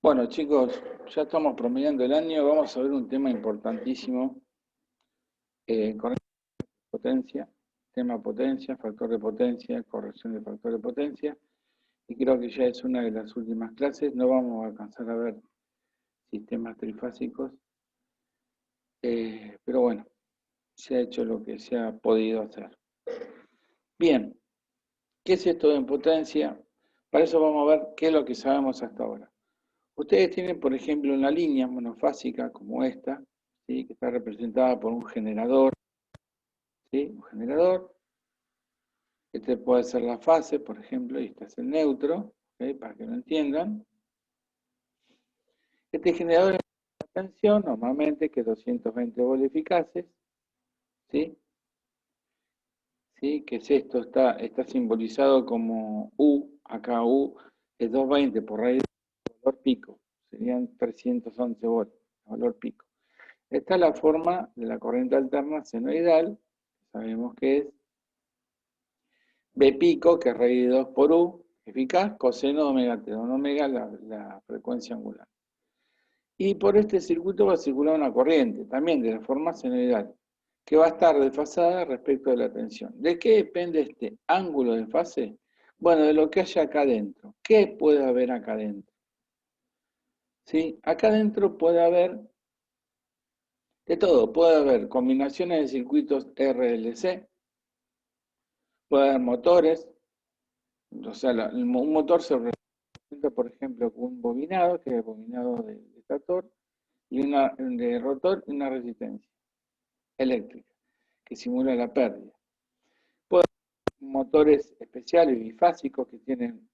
Bueno, chicos, ya estamos promediando el año. Vamos a ver un tema importantísimo, corrección de potencia, tema potencia, factor de potencia, corrección de factor de potencia. Y creo que ya es una de las últimas clases. No vamos a alcanzar a ver sistemas trifásicos, pero bueno, se ha hecho lo que se ha podido hacer. Bien, ¿qué es esto de potencia? Para eso vamos a ver qué es lo que sabemos hasta ahora. Ustedes tienen, por ejemplo, una línea monofásica como esta, ¿sí? Que está representada por un generador, ¿sí? Un generador. Este puede ser la fase, por ejemplo, y este es el neutro, ¿okay? Para que lo entiendan. Este generador es una tensión, normalmente, que es 220 volt eficaces, ¿sí? ¿Sí? ¿Qué es esto? Está simbolizado como U, acá U es 220 por raíz del valor pico, serían 311 volts, valor pico. Esta es la forma de la corriente alterna senoidal, sabemos que es B pico, que es raíz de 2 por U, eficaz, coseno de omega t, donde omega la frecuencia angular. Y por este circuito va a circular una corriente, también de la forma senoidal, que va a estar desfasada respecto de la tensión. ¿De qué depende este ángulo de fase? Bueno, de lo que haya acá adentro. ¿Qué puede haber acá adentro? ¿Sí? Acá adentro puede haber de todo, puede haber combinaciones de circuitos RLC, puede haber motores, o sea, un motor se representa, por ejemplo, con un bobinado, que es el bobinado de estator, y una de rotor y una resistencia eléctrica, que simula la pérdida. Puede haber motores especiales bifásicos que tienen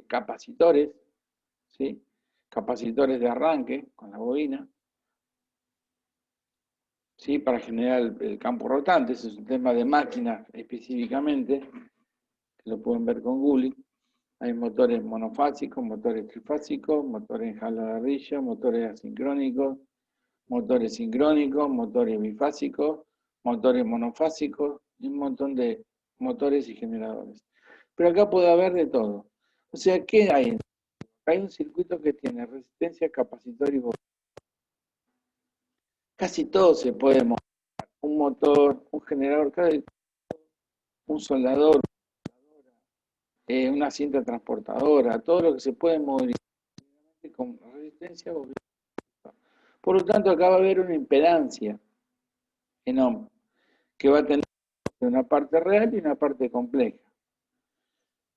capacitores, ¿sí? Capacitores de arranque con la bobina, ¿sí? Para generar el campo rotante. Ese es un tema de máquinas específicamente, que lo pueden ver con Google. Hay motores monofásicos, motores trifásicos, motores en jala de ardilla, motores asincrónicos, motores sincrónicos, motores bifásicos, motores monofásicos y un montón de motores y generadores. Pero acá puede haber de todo. O sea, ¿qué hay? Hay un circuito que tiene resistencia, capacitor y bobina. Casi todo se puede mover. Un motor, un generador, un soldador, una cinta transportadora, todo lo que se puede mover con resistencia o bobina. Por lo tanto, acá va a haber una impedancia en ohm, que va a tener una parte real y una parte compleja.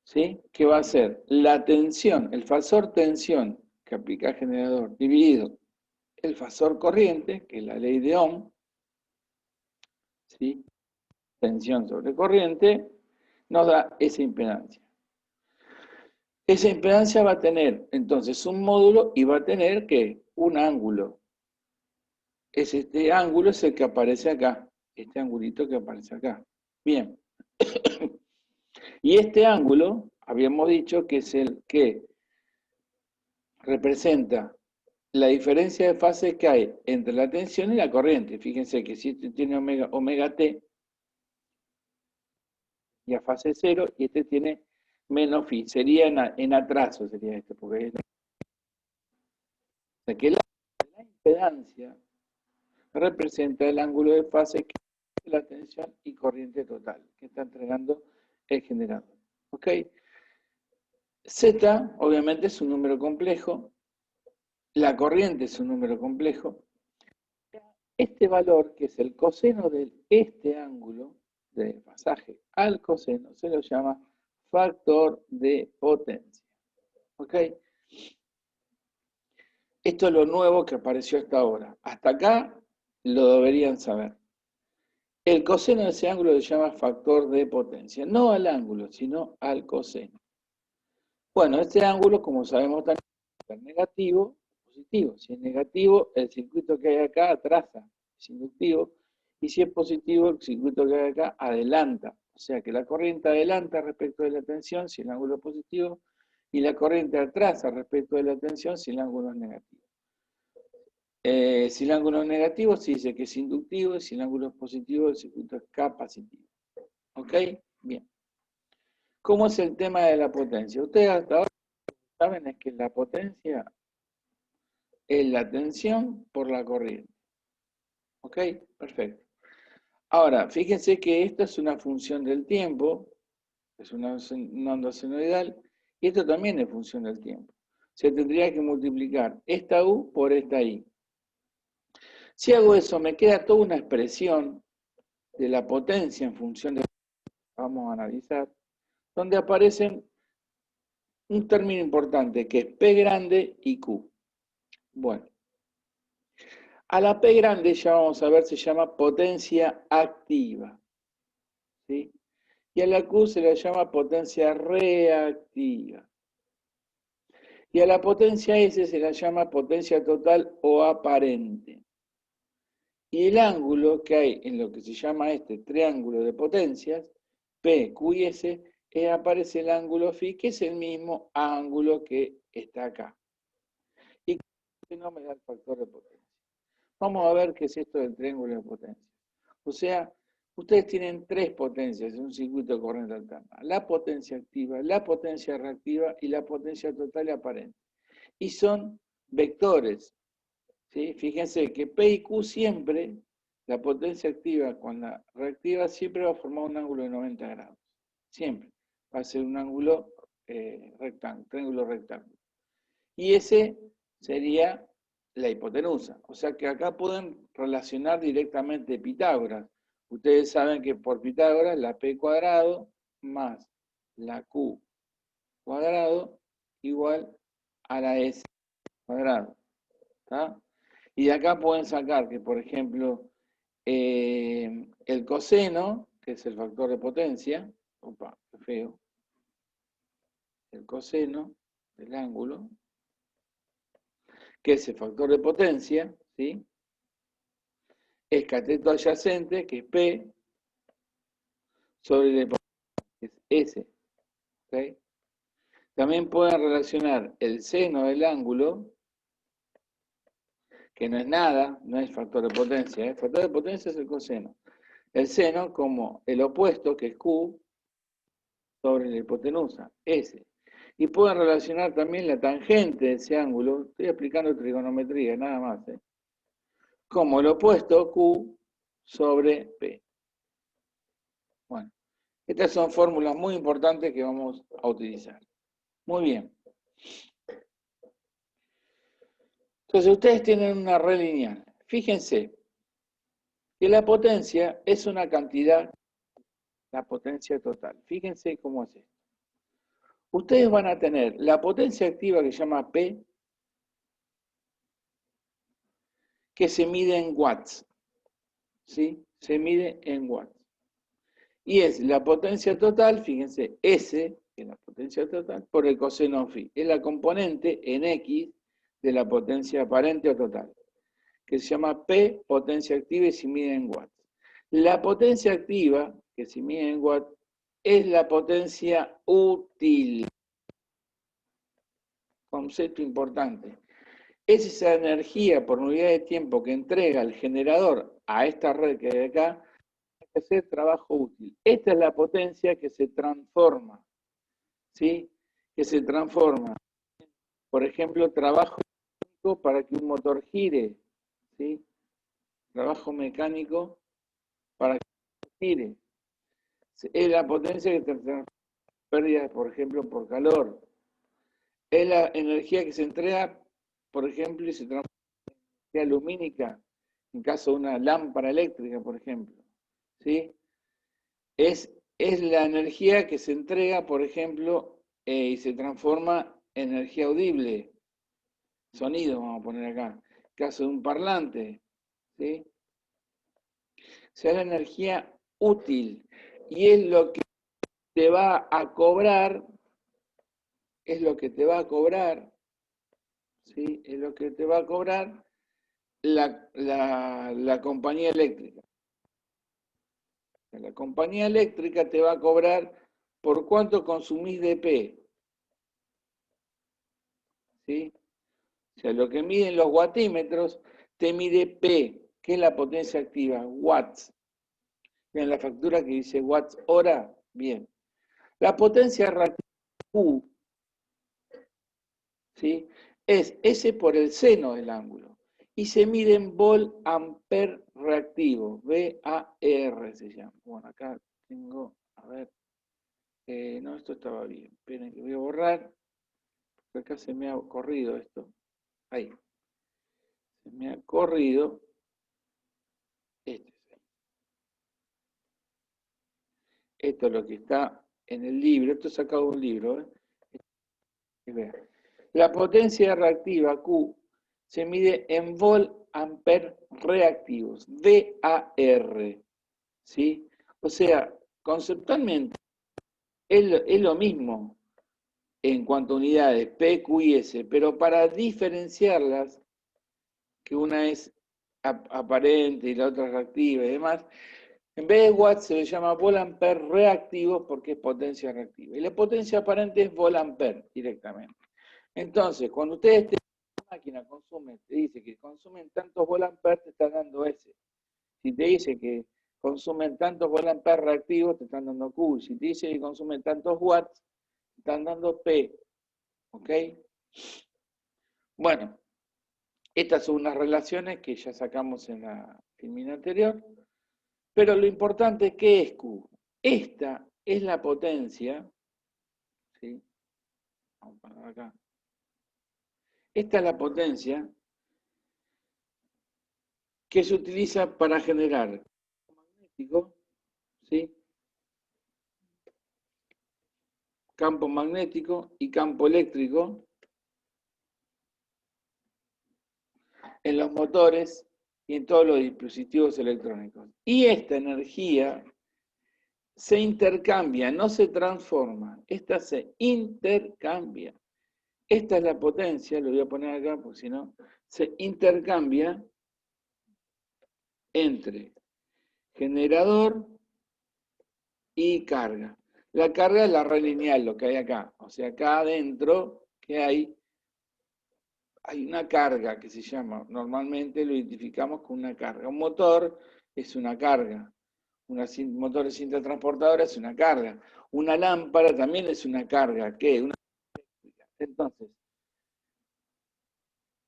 ¿Sí? ¿Qué va a ser? La tensión, el fasor tensión que aplica el generador, dividido el fasor corriente, que es la ley de Ohm, ¿sí? Tensión sobre corriente, nos da esa impedancia. Esa impedancia va a tener entonces un módulo y va a tener que un ángulo. Este ángulo es el que aparece acá, este angulito que aparece acá. Bien. Y este ángulo, habíamos dicho que es el que representa la diferencia de fase que hay entre la tensión y la corriente. Fíjense que si este tiene omega t y a fase 0 y este tiene menos phi, sería en atraso, sería este, porque es que la impedancia representa el ángulo de fase que es la tensión y corriente total que está entregando el generador. ¿Ok? Z, obviamente, es un número complejo, la corriente es un número complejo. Este valor, que es el coseno de este ángulo de pasaje al coseno, se lo llama factor de potencia. ¿Ok? Esto es lo nuevo que apareció hasta ahora. Hasta acá lo deberían saber. El coseno de ese ángulo se llama factor de potencia. No al ángulo, sino al coseno. Bueno, este ángulo, como sabemos, también puede ser negativo o positivo. Si es negativo, el circuito que hay acá atrasa, es inductivo. Y si es positivo, el circuito que hay acá adelanta. O sea que la corriente adelanta respecto de la tensión si el ángulo es positivo, y la corriente atrasa respecto de la tensión si el ángulo es negativo. Si el ángulo es negativo, se dice que es inductivo, y si el ángulo es positivo, el circuito es capacitivo. ¿Ok? Bien. ¿Cómo es el tema de la potencia? Ustedes hasta ahora saben es que la potencia es la tensión por la corriente. ¿Ok? Perfecto. Ahora, fíjense que esta es una función del tiempo, es una onda senoidal, y esto también es función del tiempo. Se tendría que multiplicar esta U por esta I. Si hago eso, me queda toda una expresión de la potencia en función de lo que vamos a analizar, donde aparecen un término importante que es P grande y Q. Bueno, a la P grande ya vamos a ver, se llama potencia activa, ¿sí? Y a la Q se la llama potencia reactiva. Y a la potencia S se la llama potencia total o aparente. Y el ángulo que hay en lo que se llama este triángulo de potencias, P, Q y S, aparece el ángulo φ, que es el mismo ángulo que está acá. Y no me da el factor de potencia. Vamos a ver qué es esto del triángulo de potencias. O sea, ustedes tienen tres potencias en un circuito de corriente alterna. La potencia activa, la potencia reactiva y la potencia total y aparente. Y son vectores. ¿Sí? Fíjense que P y Q siempre, la potencia activa con la reactiva, siempre va a formar un ángulo de 90 grados. Siempre. Va a ser un ángulo rectángulo, triángulo rectángulo. Y ese sería la hipotenusa. O sea que acá pueden relacionar directamente Pitágoras. Ustedes saben que por Pitágoras la P cuadrado más la Q cuadrado igual a la S cuadrado. ¿Está? Y de acá pueden sacar que, por ejemplo, el coseno, que es el factor de potencia, opa, qué feo, el coseno del ángulo, que es el factor de potencia, ¿sí? Es cateto adyacente, que es P, sobre la hipotenusa, que es S. ¿Okay? También pueden relacionar el seno del ángulo, que no es nada, no es factor de potencia, el factor de potencia es el coseno. El seno como el opuesto, que es Q, sobre la hipotenusa, S. Y pueden relacionar también la tangente de ese ángulo, estoy explicando trigonometría, nada más, como el opuesto Q sobre P. Bueno, estas son fórmulas muy importantes que vamos a utilizar. Muy bien. Entonces ustedes tienen una red lineal. Fíjense que la potencia es una cantidad, la potencia total. Fíjense cómo es esto. Ustedes van a tener la potencia activa que se llama P, que se mide en watts. ¿Sí? Se mide en watts. Y es la potencia total, fíjense, S, que es la potencia total, por el coseno phi. Es la componente en X de la potencia aparente o total, que se llama P, potencia activa, y se mide en watts. La potencia activa, que se mide en watts, es la potencia útil. Concepto importante. Es esa energía por unidad de tiempo que entrega el generador a esta red que hay acá, que hacer trabajo útil. Esta es la potencia que se transforma, ¿sí? Que se transforma. Por ejemplo, trabajo mecánico para que un motor gire, ¿sí? Trabajo mecánico para que un motor gire. Es la potencia que se transforma en pérdidas, por ejemplo, por calor. Es la energía que se entrega, por ejemplo, y se transforma en energía lumínica, en caso de una lámpara eléctrica, por ejemplo, ¿sí? Es la energía que se entrega, por ejemplo, y se transforma en energía audible. Sonido, vamos a poner acá. Caso de un parlante, ¿sí? O sea, la energía útil. Y es lo que te va a cobrar, es lo que te va a cobrar, ¿sí? Es lo que te va a cobrar la compañía eléctrica. La compañía eléctrica te va a cobrar por cuánto consumís de P, ¿sí? O sea, lo que miden los watímetros te mide P, que es la potencia activa, watts. Vean la factura que dice watts hora, bien. La potencia reactiva Q, ¿sí? es S por el seno del ángulo. Y se mide en vol-ampere reactivo, VAR se llama. Bueno, acá tengo, a ver, no, esto estaba bien. Esperen que voy a borrar, porque acá se me ha corrido esto. Ahí. Se me ha corrido. Esto es lo que está en el libro. Esto es sacado de un libro. La potencia reactiva Q se mide en vol-ampere reactivos, VAR. ¿Sí? O sea, conceptualmente es lo mismo en cuanto a unidades, P, Q y S, pero para diferenciarlas, que una es aparente y la otra reactiva y demás, en vez de watts se le llama vol-ampere reactivo porque es potencia reactiva. Y la potencia aparente es vol-ampere directamente. Entonces, cuando ustedes tengan una máquina consumen, te dice que consumen tantos vol-ampere, te están dando S. Si te dice que consumen tantos vol-ampere reactivos, te están dando Q. Si te dice que consumen tantos watts, te están dando P. ¿Ok? Bueno, estas son unas relaciones que ya sacamos en la filmina anterior. Pero lo importante es que es Q. Esta es la potencia. ¿Sí? Vamos a poner acá. Esta es la potencia que se utiliza para generar campo magnético, ¿sí? Campo magnético y campo eléctrico en los motores y en todos los dispositivos electrónicos. Y esta energía se intercambia, no se transforma, esta se intercambia. Esta es la potencia, lo voy a poner acá porque si no, se intercambia entre generador y carga. La carga es la red lineal, lo que hay acá. O sea, acá adentro, ¿qué hay? Hay una carga que se llama, normalmente lo identificamos con una carga. Un motor es una carga. Un motor de cinta transportadora es una carga. Una lámpara también es una carga. ¿Qué? Una...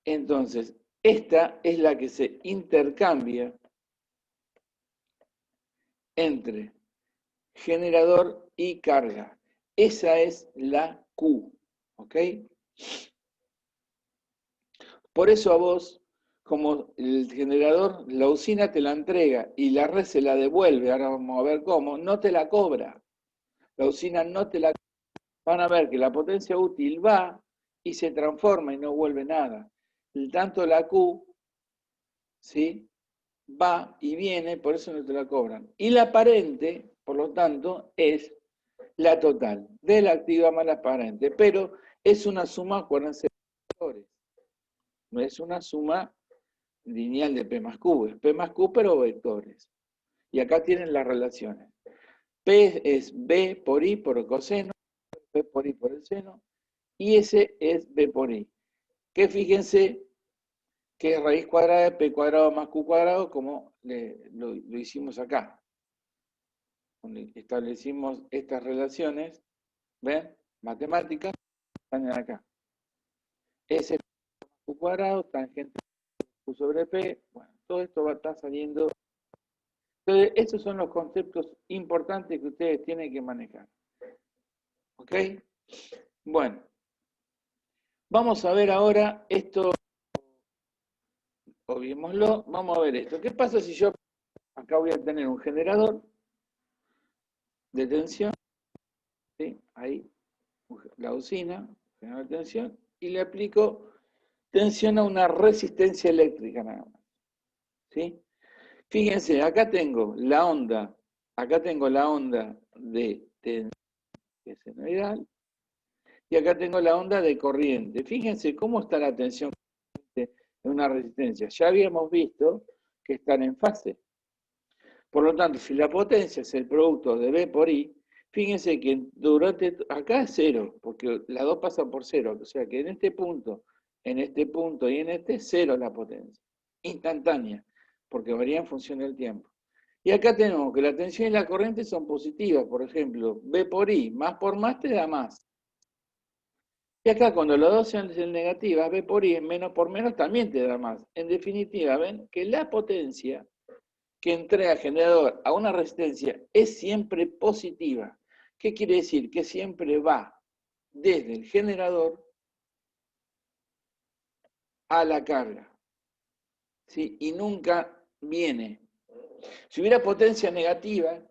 Entonces, esta es la que se intercambia entre generador y carga. Esa es la Q, ¿ok? Por eso a vos, como el generador, la usina te la entrega y la red se la devuelve, ahora vamos a ver cómo, no te la cobra. La usina no te la cobra. Van a ver que la potencia útil va y se transforma y no vuelve nada. Tanto la Q, ¿sí? Va y viene, por eso no te la cobran. Y la aparente, por lo tanto, es la total, de la activa más la aparente, pero es una suma, acuérdense, de vectores. No es una suma lineal de P más Q, es P más Q, pero vectores. Y acá tienen las relaciones. P es B por I por el coseno, P por I por el seno, y S es B por I. Que fíjense que es raíz cuadrada de P cuadrado más Q cuadrado, como lo hicimos acá. Donde establecimos estas relaciones, ¿ven? Matemáticas, están acá. S es Q cuadrado, tangente Q sobre P, bueno, todo esto va a estar saliendo. Entonces, estos son los conceptos importantes que ustedes tienen que manejar. ¿Ok? Bueno, vamos a ver ahora esto, obviémoslo, vamos a ver esto. ¿Qué pasa si yo, acá voy a tener un generador de tensión, ¿sí? Ahí, la usina, generador de tensión, y le aplico tensión a una resistencia eléctrica nada más. ¿Sí? Fíjense, acá tengo la onda de tensión, que es senoidal, y acá tengo la onda de corriente. Fíjense cómo está la tensión en una resistencia. Ya habíamos visto que están en fase. Por lo tanto, si la potencia es el producto de B por I, fíjense que durante, acá es cero, porque las dos pasan por cero. O sea que en este punto y en este, cero la potencia. Instantánea, porque varía en función del tiempo. Y acá tenemos que la tensión y la corriente son positivas. Por ejemplo, B por I, más por más te da más. Y acá cuando las dos sean negativas, B por I, menos por menos también te da más. En definitiva, ven que la potencia que entrega el generador a una resistencia es siempre positiva. ¿Qué quiere decir? Que siempre va desde el generador a la carga, ¿sí? Y nunca viene. Si hubiera potencia negativa,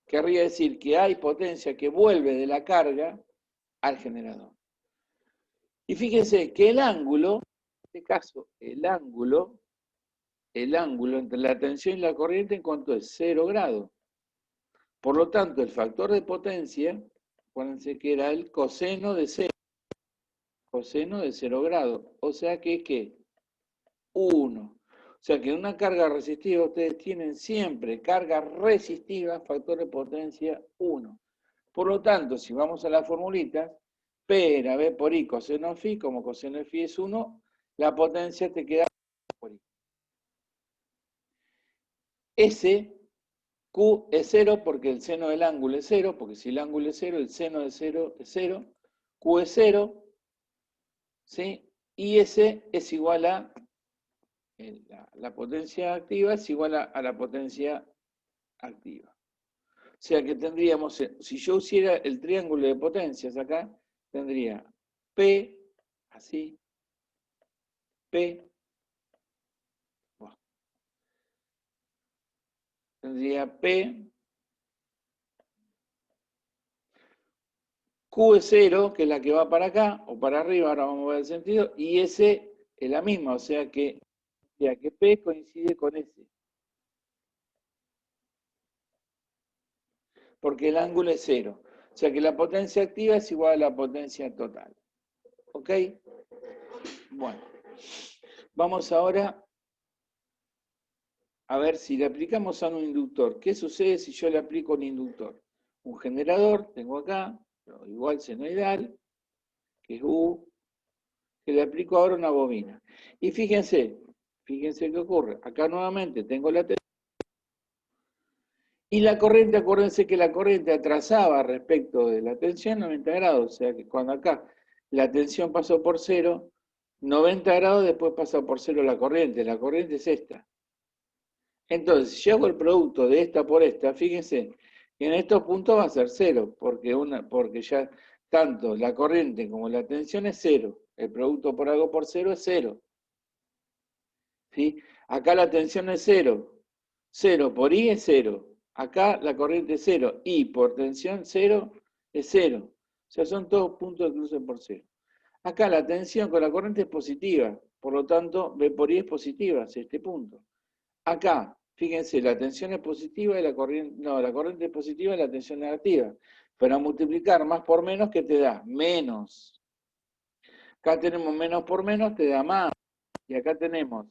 querría decir que hay potencia que vuelve de la carga al generador. Y fíjense que el ángulo, en este caso, el ángulo entre la tensión y la corriente, ¿en cuánto es? 0 grados. Por lo tanto, el factor de potencia, acuérdense que era el coseno de 0, coseno de 0 grados. O sea que, ¿qué? 1. O sea que en una carga resistiva ustedes tienen siempre carga resistiva, factor de potencia 1. Por lo tanto, si vamos a la formulita, P era B por I coseno phi, como coseno de phi es 1, la potencia te queda por I. S, Q es 0 porque el seno del ángulo es 0, porque si el ángulo es 0, el seno de 0 es 0, Q es 0, ¿sí? Y S es igual a, la potencia activa es igual a la potencia activa. O sea que tendríamos, si yo hiciera el triángulo de potencias acá, tendría P, así, P, bueno, tendría P, Q es 0, que es la que va para acá, o para arriba, ahora vamos a ver el sentido, y S es la misma, o sea que P coincide con S. Porque el ángulo es 0. O sea que la potencia activa es igual a la potencia total. ¿Ok? Bueno. Vamos ahora a ver si le aplicamos a un inductor. ¿Qué sucede si yo le aplico un inductor? Un generador, tengo acá, igual senoidal, que es U, que le aplico ahora una bobina. Y fíjense qué ocurre. Acá nuevamente tengo la tensión. Y la corriente, acuérdense que la corriente atrasaba respecto de la tensión 90 grados. O sea que cuando acá la tensión pasó por 0, 90 grados después pasa por 0 la corriente. La corriente es esta. Entonces, si yo hago el producto de esta por esta, fíjense que en estos puntos va a ser 0, porque ya tanto la corriente como la tensión es 0. El producto por algo por 0 es 0. ¿Sí? Acá la tensión es 0. 0 por I es 0. Acá la corriente es 0. I por tensión 0 es 0. O sea, son todos puntos de cruce por 0. Acá la tensión con la corriente es positiva. Por lo tanto, B por I es positiva, es este punto. Acá, fíjense, la tensión es positiva y la corriente es positiva y la tensión negativa. Pero a multiplicar más por menos, ¿qué te da? Menos. Acá tenemos menos por menos, te da más. Y acá tenemos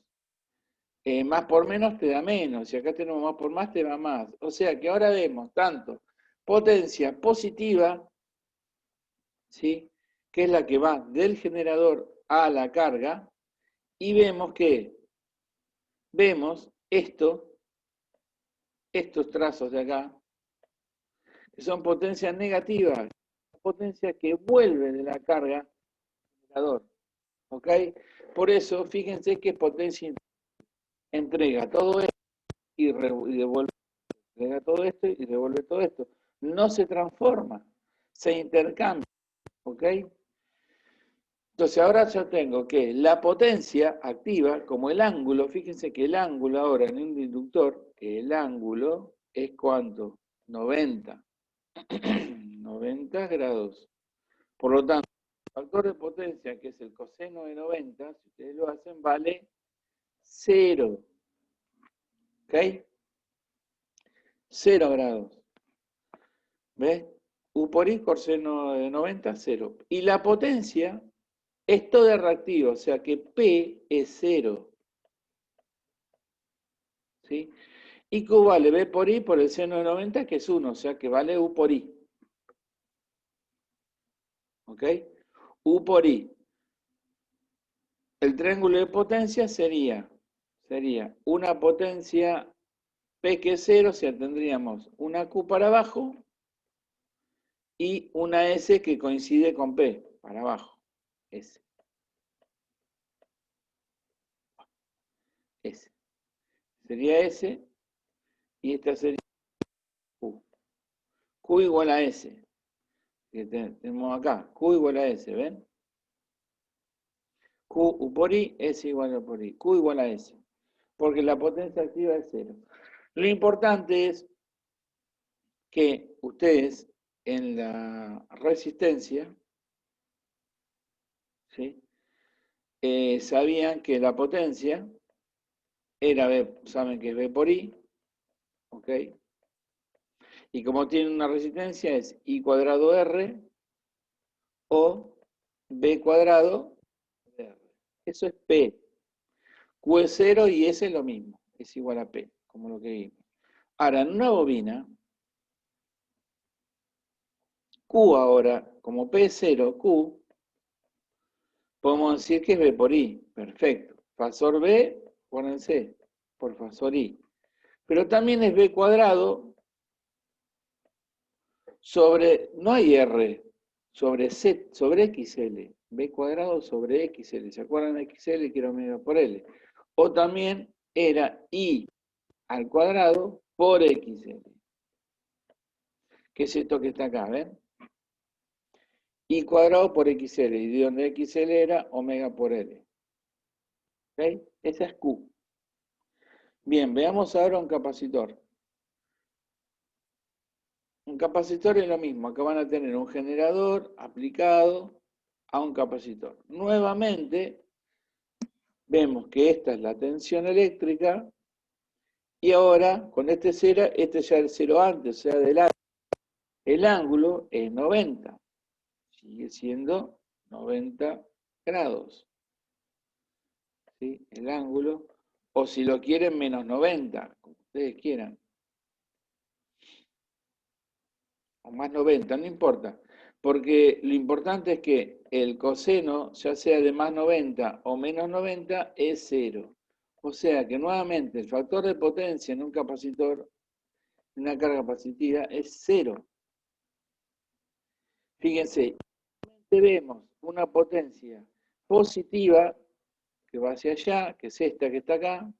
más por menos, te da menos. Y acá tenemos más por más, te da más. O sea que ahora vemos tanto potencia positiva, ¿sí? Que es la que va del generador a la carga, y vemos estos trazos de acá, que son potencias negativas, potencia que vuelve de la carga al generador. ¿Ok? Por eso, fíjense que potencia entrega todo esto y devuelve, entrega todo esto y devuelve todo esto. No se transforma, se intercambia. ¿Ok? Entonces ahora yo tengo que la potencia activa, como el ángulo, fíjense que el ángulo ahora en un inductor, el ángulo es ¿cuánto? 90. 90 grados. Por lo tanto, el factor de potencia, que es el coseno de 90, si ustedes lo hacen, vale 0. ¿Ok? 0 grados. ¿Ves? U por I, coseno de 90, 0. Y la potencia es toda reactiva, o sea que P es 0. ¿Sí? Y Q vale B por I por el seno de 90, que es 1, o sea que vale U por I. ¿Ok? U por I. El triángulo de potencia sería una potencia P que es 0, o sea, tendríamos una Q para abajo y una S que coincide con P, para abajo. S. S. Sería S y esta sería Q. Q igual a S. Que tenemos acá. Q igual a S, ¿ven? Q U por I, S igual a por I. Q igual a S. Porque la potencia activa es 0. Lo importante es que ustedes en la resistencia, ¿sí? Sabían que la potencia era B, saben que es B por I, ¿ok? Y como tiene una resistencia es I cuadrado R o B cuadrado R. Eso es P. Q es 0 y S es lo mismo, es igual a P, como lo que vimos. Ahora, en una bobina, Q ahora, como P es 0, Q, podemos decir que es B por I. Perfecto. Fasor B, ponen C, por fasor I. Pero también es B cuadrado sobre, no hay R, sobre Z, sobre XL. B cuadrado sobre XL. ¿Se acuerdan de XL? Que era omega por L. O también era I al cuadrado por XL. ¿Qué es esto que está acá? ¿Ven? I cuadrado por XL. Y de donde XL era omega por L. ¿Ok? Esa es Q. Bien, veamos ahora un capacitor. Un capacitor es lo mismo. Acá van a tener un generador aplicado a un capacitor. Nuevamente, vemos que esta es la tensión eléctrica y ahora con este cero, este ya es cero antes, o sea, adelante. El ángulo es 90. Sigue siendo 90 grados. ¿Sí? El ángulo, o si lo quieren, menos 90, como ustedes quieran. O más 90, no importa. Porque lo importante es que el coseno, ya sea de más 90 o menos 90, es 0. O sea que nuevamente el factor de potencia en un capacitor, en una carga capacitiva, es 0. Fíjense, vemos una potencia positiva que va hacia allá, que es esta que está acá,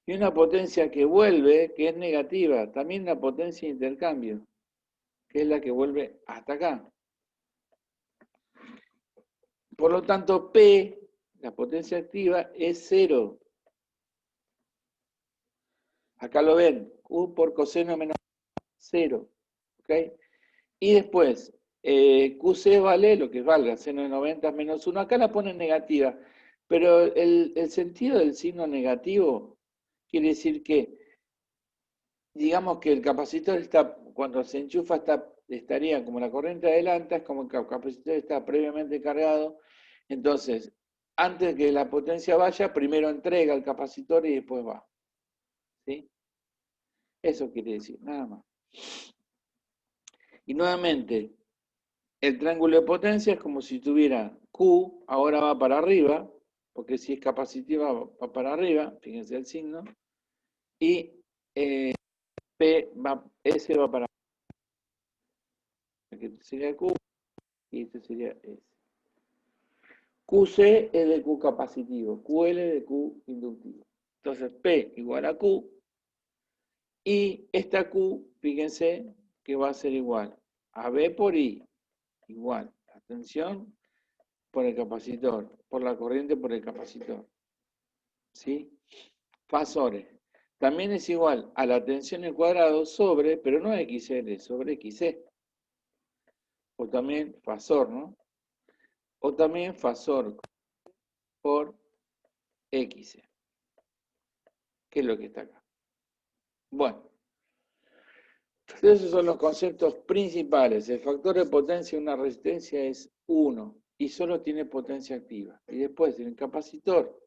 y una potencia que vuelve, que es negativa, también una potencia de intercambio, que es la que vuelve hasta acá. Por lo tanto, P, la potencia activa, es 0. Acá lo ven, Q por coseno menos 0. ¿Okay? Y después, QC vale lo que valga, seno de 90 menos 1. Acá la ponen negativa, pero el sentido del signo negativo quiere decir que, digamos que el capacitor está, cuando se enchufa, estaría como la corriente adelanta, es como que el capacitor está previamente cargado. Entonces, antes que la potencia vaya, primero entrega el capacitor y después va. ¿Sí? Eso quiere decir, nada más. Y nuevamente, el triángulo de potencia es como si tuviera Q, ahora va para arriba, porque si es capacitiva va para arriba, fíjense el signo, y S va para arriba, que sería Q, y este sería S. QC es de Q capacitivo, QL de Q inductivo. Entonces P igual a Q, y esta Q, fíjense que va a ser igual a B por I, igual la tensión por el capacitor, por la corriente por el capacitor. ¿Sí? Fasores. También es igual a la tensión al cuadrado sobre, pero no XL, sobre XC. O también fasor, ¿no? O también fasor por X, que es lo que está acá. Bueno, esos son los conceptos principales. El factor de potencia de una resistencia es 1 y solo tiene potencia activa. Y después el capacitor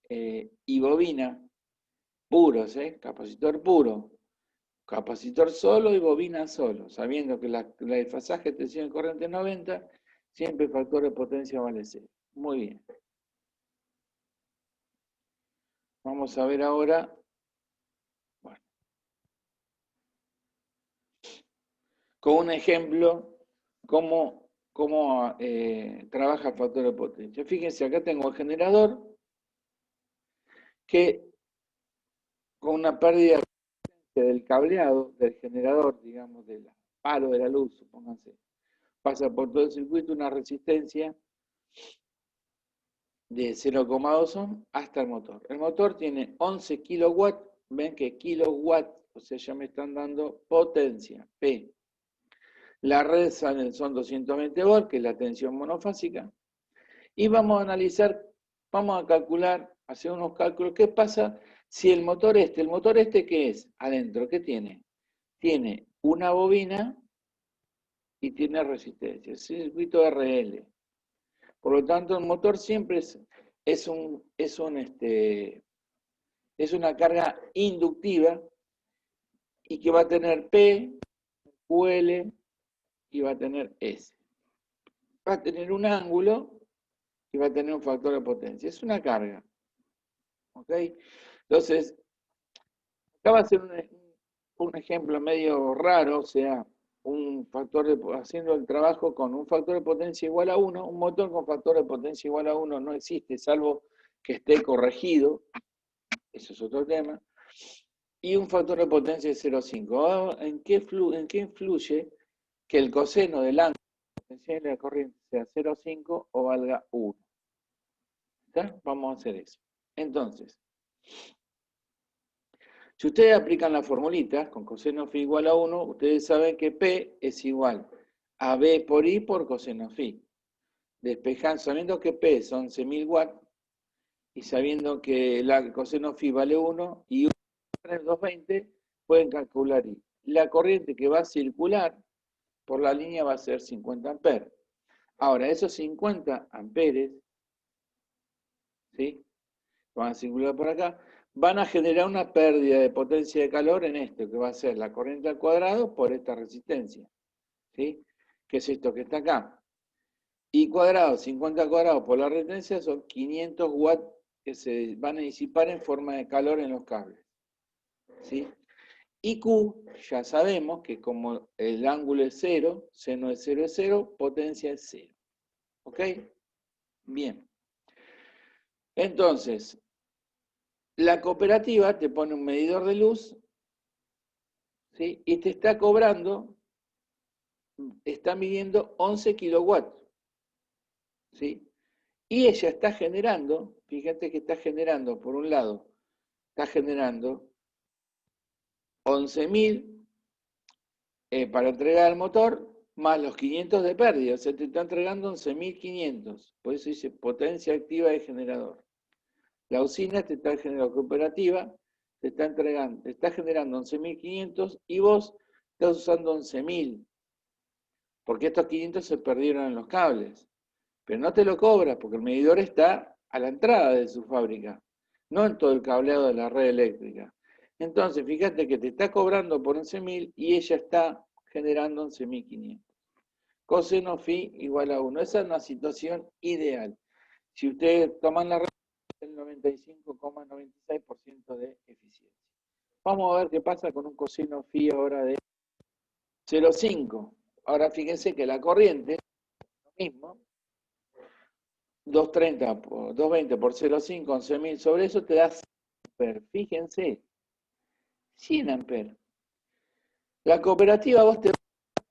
y bobina puros, capacitor puro, capacitor solo y bobina solo, sabiendo que la desfasaje de tensión de corriente es 90, siempre el factor de potencia vale 0. Muy bien. Vamos a ver ahora, bueno, con un ejemplo, cómo cómo trabaja el factor de potencia. Fíjense, acá tengo el generador que con una pérdida del cableado del generador, digamos, del palo de la luz, supónganse, pasa por todo el circuito una resistencia de 0,2 ohm hasta el motor. El motor tiene 11 kilowatts, ven que kilowatts, o sea, ya me están dando potencia, P. La red son 220 volts, que es la tensión monofásica, y vamos a analizar, vamos a calcular, hacer unos cálculos, ¿qué pasa si el motor este qué es? Adentro, ¿qué tiene? Tiene una bobina y tiene resistencia, es un circuito RL. Por lo tanto, el motor siempre es una carga inductiva y que va a tener P, QL y va a tener S. Va a tener un ángulo y va a tener un factor de potencia. Es una carga. ¿Ok? Entonces, acá va a ser un ejemplo medio raro, o sea, haciendo el trabajo con un factor de potencia igual a 1, un motor con factor de potencia igual a 1 no existe, salvo que esté corregido, eso es otro tema, y un factor de potencia de 0,5. ¿En qué influye que el coseno del ángulo potencial de la corriente sea 0,5 o valga 1? ¿Está? Vamos a hacer eso. Entonces, si ustedes aplican la formulita con coseno phi igual a 1, ustedes saben que P es igual a B por I por coseno phi. Despejando, sabiendo que P son 11.000 watts y sabiendo que el coseno phi vale 1 y 1 es 220, pueden calcular I. La corriente que va a circular por la línea va a ser 50 amperes. Ahora, esos 50 amperes, ¿sí? Van a circular por acá, van a generar una pérdida de potencia de calor en esto, que va a ser la corriente al cuadrado por esta resistencia, ¿sí? Que es esto que está acá. I cuadrado, 50 cuadrados por la resistencia, son 500 watts que se van a disipar en forma de calor en los cables, ¿sí? Y Q, ya sabemos que como el ángulo es 0, seno de 0 es 0, potencia es 0. ¿Ok? Bien. Entonces, la cooperativa te pone un medidor de luz, ¿sí? Y te está cobrando, está midiendo 11 kilowatts, ¿sí? Y ella está generando, fíjate que está generando, por un lado, está generando 11.000 para entregar al motor, más los 500 de pérdida, o sea, te está entregando 11.500, por eso dice potencia activa de generador. La usina te está generando cooperativa, te está generando 11.500 y vos estás usando 11.000, porque estos 500 se perdieron en los cables. Pero no te lo cobras porque el medidor está a la entrada de su fábrica, no en todo el cableado de la red eléctrica. Entonces, fíjate que te está cobrando por 11.000 y ella está generando 11.500. Coseno phi igual a 1. Esa es una situación ideal. Si ustedes toman la red, el 95,96% de eficiencia. Vamos a ver qué pasa con un coseno phi ahora de 0,5. Ahora fíjense que la corriente, lo mismo, 230 por 220 por 0,5, 11.000, sobre eso te da 100 amperes. Fíjense, 100 amperes. La cooperativa vos te da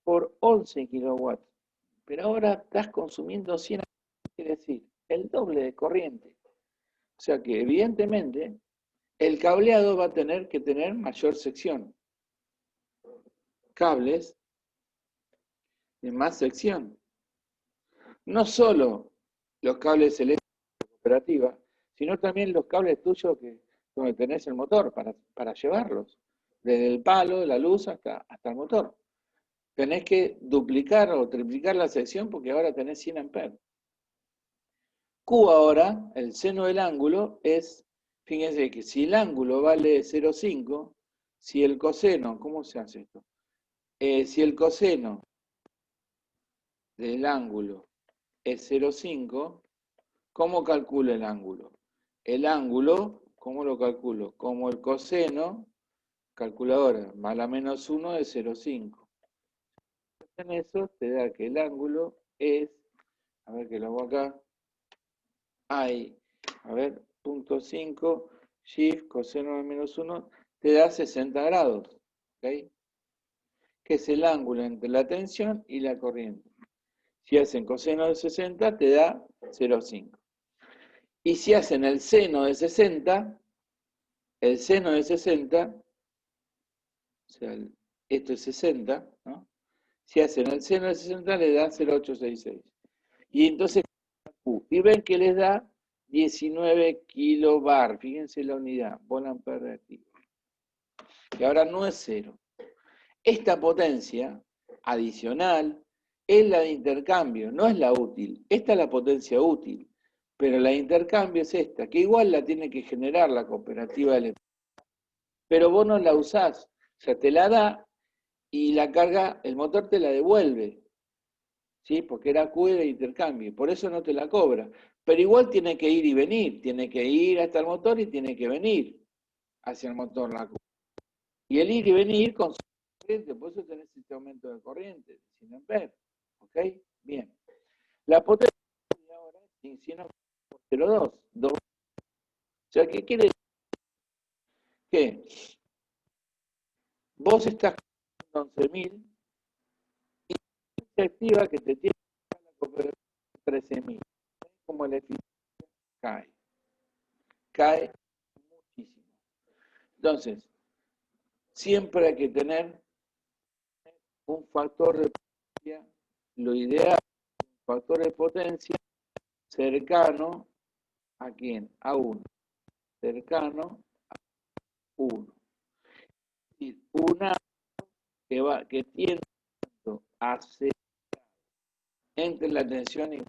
por 11 kilowatts, pero ahora estás consumiendo 100 amperes, quiere decir, el doble de corriente. O sea que evidentemente el cableado va a tener que tener mayor sección. Cables de más sección. No solo los cables eléctricos de la cooperativa, sino también los cables tuyos donde tenés el motor para llevarlos. Desde el palo de la luz hasta el motor. Tenés que duplicar o triplicar la sección porque ahora tenés 100 amperes. Q ahora, el seno del ángulo es, fíjense que si el ángulo vale 0,5, si el coseno, ¿cómo se hace esto? Si el coseno del ángulo es 0,5, ¿cómo calculo el ángulo? El ángulo, ¿cómo lo calculo? Como el coseno, calculadora, más la menos 1 de 0,5. En eso te da que el ángulo es, a ver que lo hago acá, hay, a ver, punto 5, shift coseno de menos 1, te da 60 grados, ¿ok? Que es el ángulo entre la tensión y la corriente. Si hacen coseno de 60, te da 0,5. Y si hacen el seno de 60, el seno de 60, o sea, esto es 60, ¿no? Si hacen el seno de 60, le da 0,866. Y entonces, y ven que les da 19 kilobar, fíjense la unidad, Volt-ampere reactivo. Que ahora no es cero. Esta potencia adicional es la de intercambio, no es la útil. Esta es la potencia útil, pero la de intercambio es esta, que igual la tiene que generar la cooperativa eléctrica. Pero vos no la usás, o sea, te la da y la carga, el motor te la devuelve, ¿sí? Porque era Q de intercambio, por eso no te la cobra. Pero igual tiene que ir y venir, tiene que ir hasta el motor y tiene que venir hacia el motor la Q. Y el ir y venir con corriente, por eso tenés este aumento de corriente, sin amperes, ¿ok? Bien. La potencia ahora es 100 por 0,2. O sea, ¿qué quiere decir? Que vos estás con 11.000 y se activa que te tiene la cooperativa 13.000. Como la eficiencia cae muchísimo. Entonces, siempre hay que tener un factor de potencia, lo ideal es un factor de potencia cercano a quién, a 1, cercano a 1. Es decir, una que tiende a ser entre la tensión y...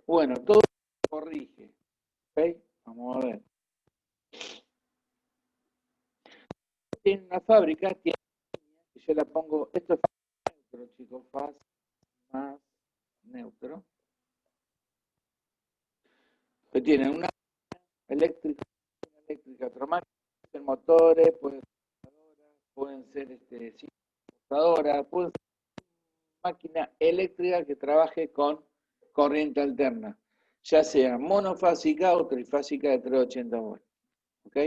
Bueno, todo se corrige, ¿ok? Vamos a ver. Tiene una fábrica, tiene, yo la pongo, esto es neutro, chicos, faz más neutro. Que tiene una eléctrica, otra máquina, pueden ser motores, pueden ser computadoras, pueden ser máquina eléctrica que trabaje con corriente alterna, ya sea monofásica o trifásica de 380 volts. ¿Ok?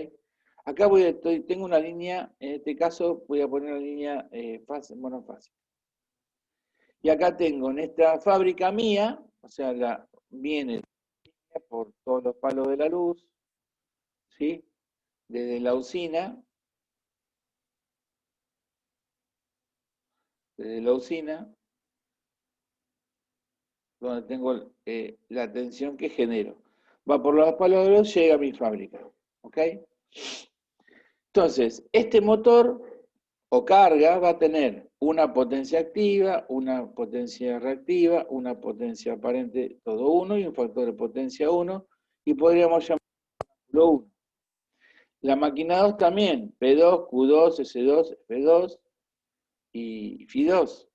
Acá tengo una línea, en este caso voy a poner una línea monofásica. Y acá tengo en esta fábrica mía, o sea, viene por todos los palos de la luz, ¿sí? Desde la usina, donde tengo la tensión que genero. Va por los palos de luz, llega a mi fábrica. ¿Ok? Entonces, este motor o carga va a tener una potencia activa, una potencia reactiva, una potencia aparente todo 1 y un factor de potencia 1, y podríamos llamarlo 1. La máquina 2 también, P2, Q2, S2, F2 y Φ2.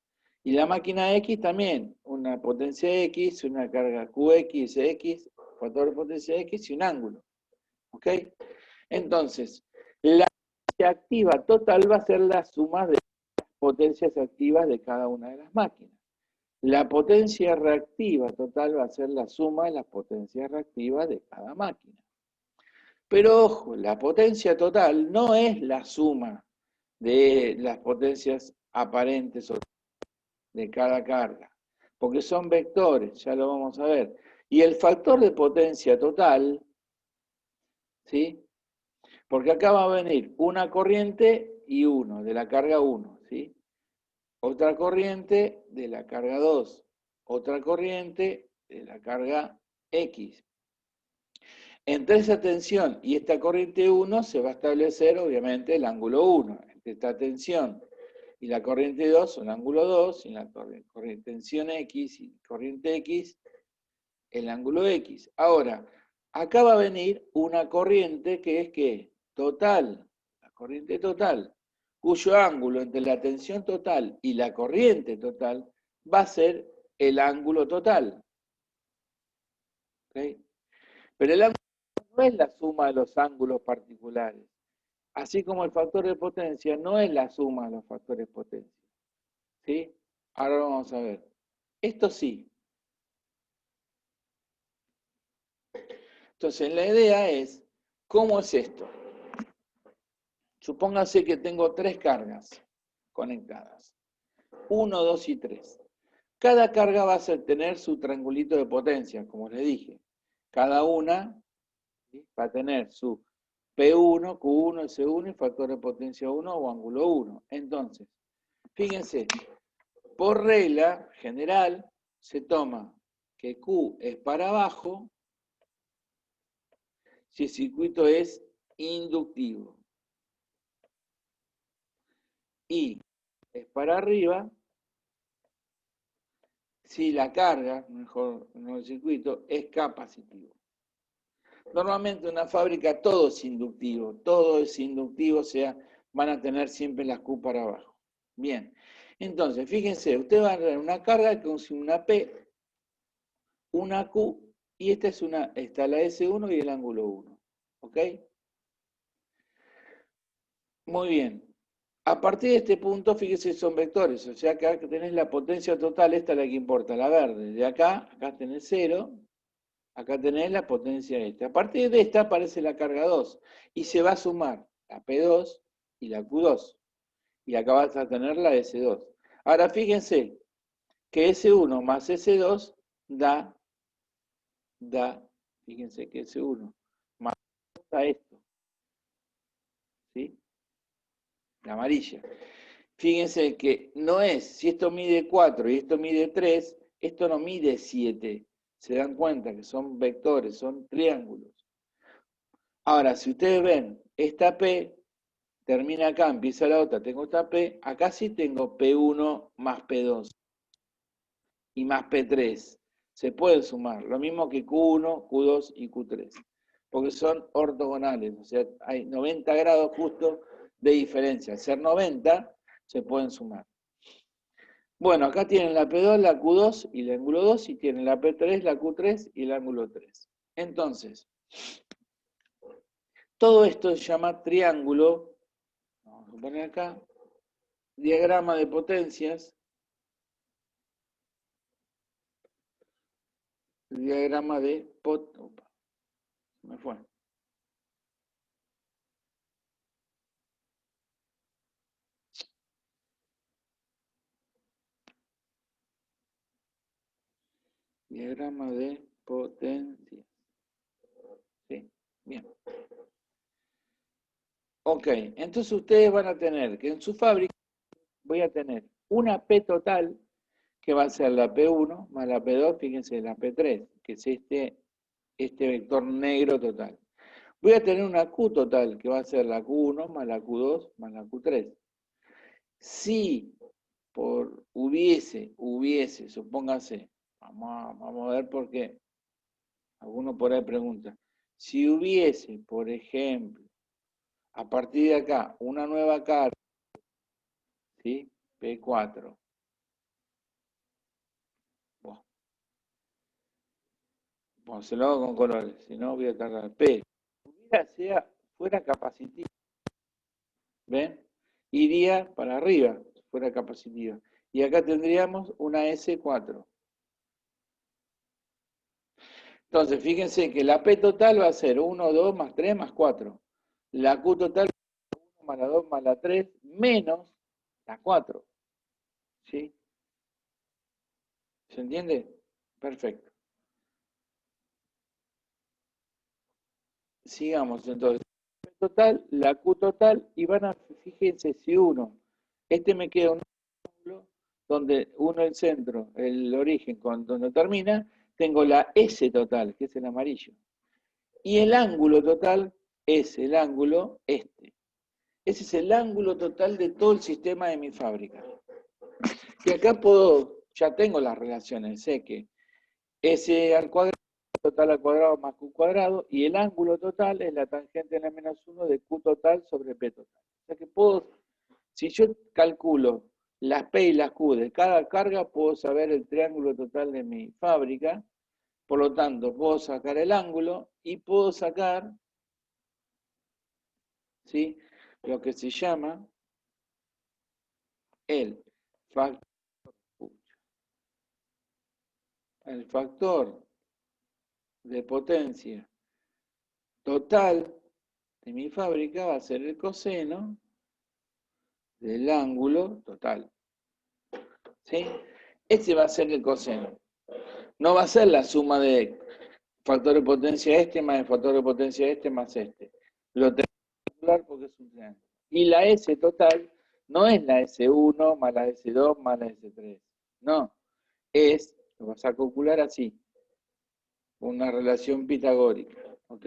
Y la máquina X también, una potencia X, una carga QX, X, factor de potencia X y un ángulo. ¿Ok? Entonces, la potencia activa total va a ser la suma de las potencias activas de cada una de las máquinas. La potencia reactiva total va a ser la suma de las potencias reactivas de cada máquina. Pero ojo, la potencia total no es la suma de las potencias aparentes de cada carga, porque son vectores, ya lo vamos a ver. Y el factor de potencia total, ¿sí? Porque acá va a venir una corriente y 1, de la carga 1, ¿sí? Otra corriente de la carga 2, otra corriente de la carga X. Entre esa tensión y esta corriente 1 se va a establecer obviamente el ángulo 1. Entre esta tensión y la corriente 2, un ángulo 2, y la tensión X y corriente X, el ángulo X. Ahora, acá va a venir una corriente que es ¿qué? Total, la corriente total, cuyo ángulo entre la tensión total y la corriente total va a ser el ángulo total. ¿Okay? Pero el ángulo no es la suma de los ángulos particulares, así como el factor de potencia no es la suma de los factores de potencia. ¿Sí? Ahora vamos a ver. Esto sí, Entonces, la idea es, ¿cómo es esto? Supóngase que tengo 3 cargas conectadas. 1, 2 y 3. Cada carga va a tener su triangulito de potencia, como les dije. Cada una, ¿sí?, va a tener su P1, Q1, S1 y factor de potencia 1 o ángulo 1. Entonces, fíjense, por regla general se toma que Q es para abajo si el circuito es inductivo. Y es para arriba si la carga, mejor no el circuito, es capacitivo. Normalmente en una fábrica todo es inductivo, o sea, van a tener siempre las Q para abajo. Bien, entonces, fíjense, usted va a tener una carga con una P, una Q, y está la S1 y el ángulo 1. ¿Ok? Muy bien. A partir de este punto, fíjese, son vectores, o sea, acá tenés la potencia total, esta es la que importa, la verde. De acá tenés 0, acá tenés la potencia esta. A partir de esta aparece la carga 2, y se va a sumar la P2 y la Q2. Y acá vas a tener la S2. Ahora fíjense que S1 más S2 da, fíjense que S1 más da esto, ¿sí? La amarilla. Fíjense que no es, si esto mide 4 y esto mide 3, esto no mide 7. Se dan cuenta que son vectores, son triángulos. Ahora, si ustedes ven, esta P termina acá, empieza la otra, tengo esta P, acá sí tengo P1 más P2 y más P3. Se pueden sumar, lo mismo que Q1, Q2 y Q3, porque son ortogonales, o sea, hay 90 grados justo de diferencia. Al ser 90, se pueden sumar. Bueno, acá tienen la P2, la Q2 y el ángulo 2, y tienen la P3, la Q3 y el ángulo 3. Entonces, todo esto se llama triángulo, vamos a poner acá, diagrama de potencias, diagrama de potencias, me fue. Diagrama de potencias. Sí, bien. Ok, entonces ustedes van a tener que en su fábrica voy a tener una P total, que va a ser la P1 más la P2, fíjense, la P3, que es este vector negro total. Voy a tener una Q total, que va a ser la Q1 más la Q2 más la Q3. Si por hubiese, supóngase, vamos a ver por qué. Alguno por ahí pregunta. Si hubiese, por ejemplo, a partir de acá, una nueva carga, ¿sí? P4. Bueno, se lo hago con colores, si no voy a tardar. P. Fuera capacitiva. ¿Ven? Iría para arriba, fuera capacitiva. Y acá tendríamos una S4. Entonces, fíjense que la P total va a ser 1, 2, más 3, más 4. La Q total va a ser 1 más la 2 más la 3, menos la 4. ¿Sí? ¿Se entiende? Perfecto. Sigamos entonces. La P total, la Q total, y fíjense, si me queda un ángulo donde uno el centro, el origen con donde termina, tengo la S total, que es el amarillo. Y el ángulo total es el ángulo este. Ese es el ángulo total de todo el sistema de mi fábrica. Y acá ya tengo las relaciones, sé que S al cuadrado, total al cuadrado más Q cuadrado, y el ángulo total es la tangente en la menos 1 de Q total sobre P total. O sea que si yo calculo las P y las Q de cada carga, puedo saber el triángulo total de mi fábrica. Por lo tanto, puedo sacar el ángulo y puedo sacar, ¿sí?, lo que se llama el factor de potencia total de mi fábrica va a ser el coseno del ángulo total. ¿Sí? Ese va a ser el coseno. No va a ser la suma de factor de potencia este más el factor de potencia este más este. Lo tengo que calcular porque es un triángulo. Y la S total no es la S1 más la S2 más la S3. No. Lo vas a calcular así. Una relación pitagórica. ¿Ok?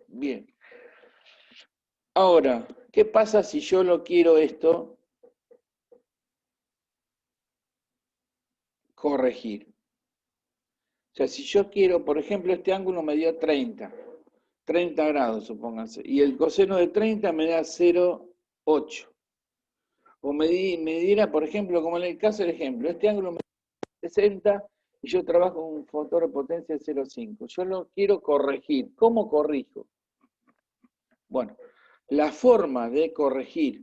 Bien. Ahora, ¿qué pasa si yo lo quiero esto corregir? O sea, si yo quiero, por ejemplo, este ángulo me dio 30 grados, supónganse, y el coseno de 30 me da 0,8. O me diera, por ejemplo, como en el caso del ejemplo, este ángulo me da 60 y yo trabajo con un factor de potencia de 0,5. Yo lo quiero corregir. ¿Cómo corrijo? Bueno, la forma de corregir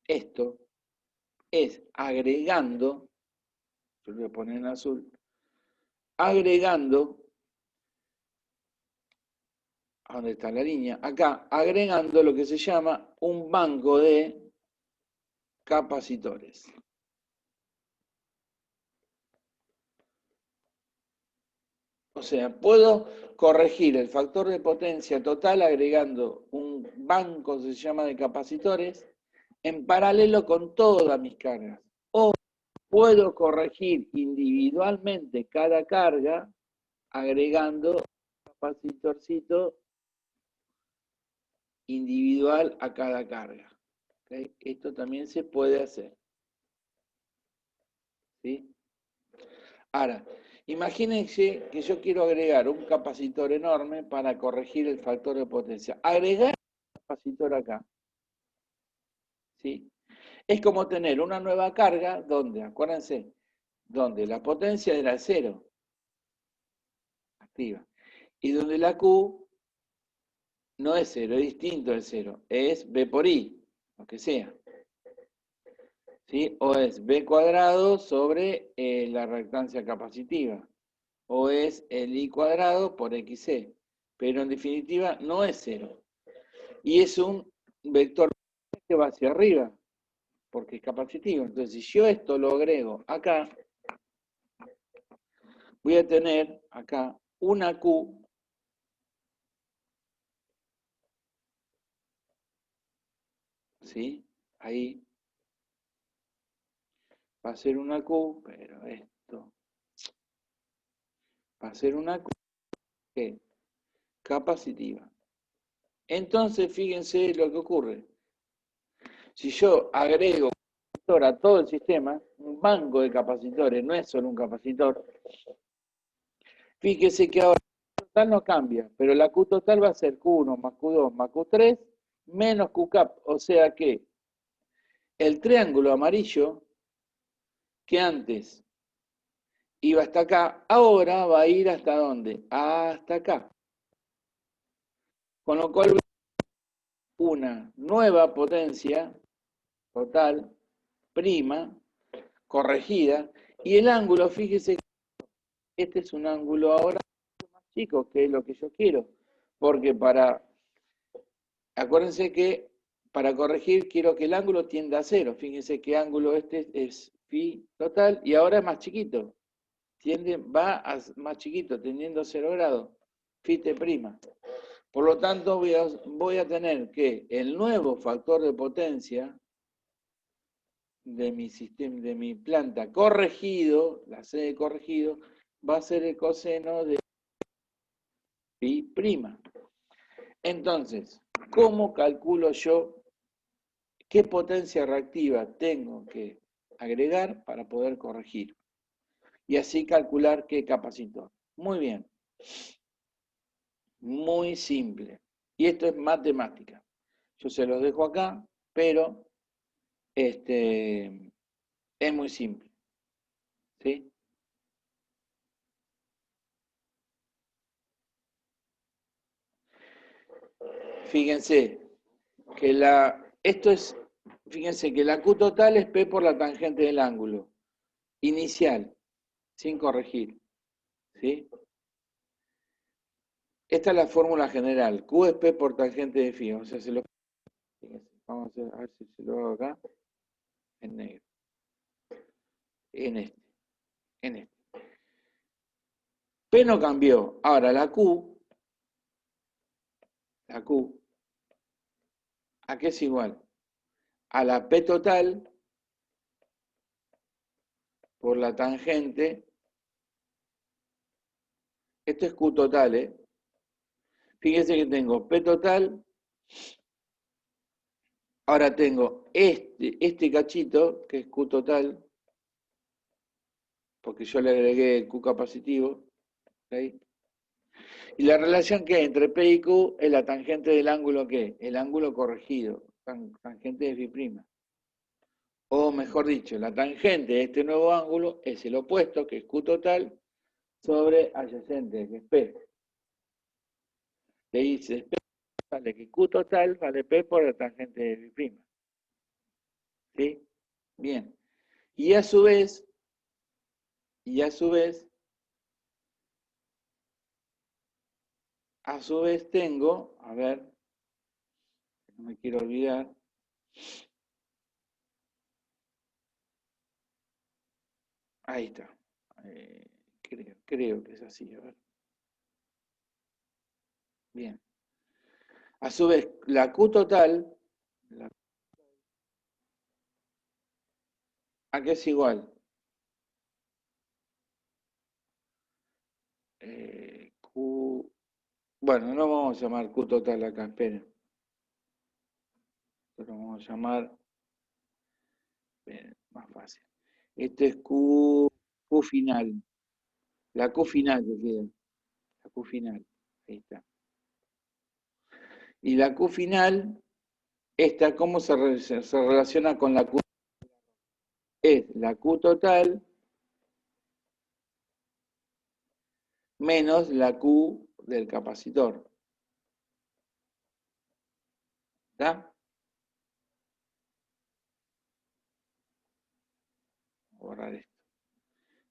esto es agregando, yo lo voy a poner en azul, agregando, ¿a dónde está la línea? Acá, agregando lo que se llama un banco de capacitores. O sea, puedo corregir el factor de potencia total agregando un banco, se llama, de capacitores, en paralelo con todas mis cargas. O puedo corregir individualmente cada carga agregando un capacitorcito individual a cada carga. ¿Okay? Esto también se puede hacer. ¿Sí? Ahora, imagínense que yo quiero agregar un capacitor enorme para corregir el factor de potencia. Agregar un capacitor acá, ¿sí? Es como tener una nueva carga donde, acuérdense, donde la potencia era 0, activa, y donde la Q no es 0, es distinto del 0, es B por I, lo que sea. ¿Sí? O es B cuadrado sobre la reactancia capacitiva, o es el I cuadrado por XC, pero en definitiva no es 0. Y es un vector que va hacia arriba, porque es capacitivo. Entonces, si yo esto lo agrego acá, voy a tener acá una Q ¿sí? Ahí va a ser una Q, pero esto va a ser una Q ¿qué? Capacitiva. Entonces, fíjense lo que ocurre. Si yo agrego a todo el sistema, un banco de capacitores, no es solo un capacitor, fíjese que ahora la Q total no cambia, pero la Q total va a ser Q1 más Q2 más Q3 menos QCAP, o sea que el triángulo amarillo que antes iba hasta acá, ahora va a ir hasta ¿dónde? Hasta acá. Con lo cual una nueva potencia total, prima, corregida, y el ángulo, fíjese que este es un ángulo ahora más chico, que es lo que yo quiero, porque acuérdense que para corregir quiero que el ángulo tienda a 0, fíjense qué ángulo este es phi total, y ahora es más chiquito, más chiquito, tendiendo a 0 grados, phi t prima. Por lo tanto, voy a tener que el nuevo factor de potencia de mi sistema, de mi planta corregido, la C de corregido, va a ser el coseno de pi prima. Entonces, ¿cómo calculo yo qué potencia reactiva tengo que agregar para poder corregir? Y así calcular qué capacitor. Muy bien. Muy simple. Y esto es matemática. Yo se los dejo acá, pero es muy simple. ¿Sí? Fíjense que fíjense que la Q total es P por la tangente del ángulo inicial, sin corregir. ¿Sí? esta es la fórmula general. Q es P por tangente de phi. O sea, vamos a ver si se lo hago acá. En negro. En este. En este. P no cambió. Ahora la Q, ¿a qué es igual? A la P total por la tangente. Esto es Q total, ¿eh? Fíjense que tengo P total. Ahora tengo este cachito, que es Q total, porque yo le agregué el Q capacitivo. ¿Okay? Y la relación que hay entre P y Q es la tangente del ángulo ¿qué? El ángulo corregido, tangente de phi'. O mejor dicho, la tangente de este nuevo ángulo es el opuesto, que es Q total, sobre adyacente, que es P. Le dice P vale que Q total vale P por la tangente de phi'. ¿Sí? Bien. Y a su vez, tengo, a ver, no me quiero olvidar, ahí está. Creo que es así, a ver. Bien. A su vez, la Q total, ¿a qué es igual? Q, bueno, no vamos a llamar Q total acá, esperen. Lo vamos a llamar, más fácil. Este es Q final. La Q final que queda. La Q final. Ahí está. Y la Q final, esta, ¿cómo se relaciona con la Q? Es la Q total menos la Q del capacitor. ¿Está? Voy a borrar esto.